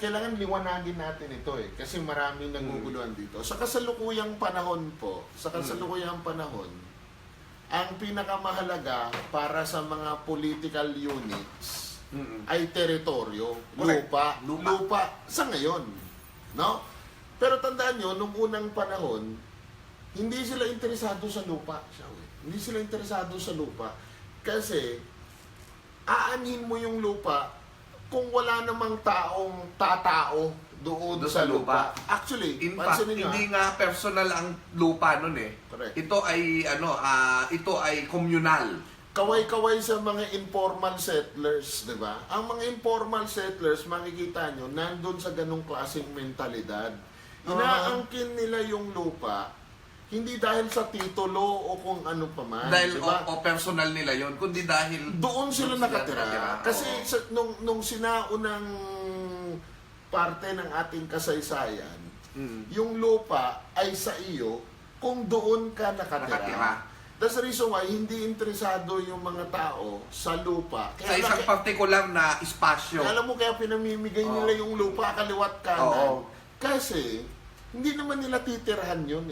kailangan liwanagin natin ito kasi maraming naguguluhan dito. Sa kasalukuyang panahon po, ang pinakamahalaga para sa mga political units ay teritoryo, lupa sa ngayon, no? Pero tandaan nyo, nung unang panahon, hindi sila interesado sa lupa. Hindi sila interesado sa lupa kasi aanhin mo yung lupa kung wala namang taong tatao doon sa lupa. Actually, in fact, hindi nga personal ang lupa nun Correct. Ito ay communal. Kaway-kaway sa mga informal settlers, di ba? Ang mga informal settlers, makikita nyo, nandun sa ganong klaseng mentalidad. Inaangkin nila yung lupa, hindi dahil sa titulo o kung ano pa man. Dahil diba? o personal nila yon, kundi dahil doon sila nakatira. Kasi nung sinaunang parte ng ating kasaysayan, yung lupa ay sa iyo kung doon ka nakatira. That's the reason why hindi interesado yung mga tao sa lupa. Sa isang partikular na espasyo. Alam mo kaya pinamimigay nila yung lupa kaliwat kanan. Kasi hindi naman nila titirahan yun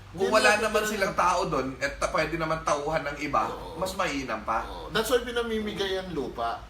Kung wala naman silang tao doon at pwede naman tauhan ng iba, mas mainam pa. That's why pinamimigay ang lupa.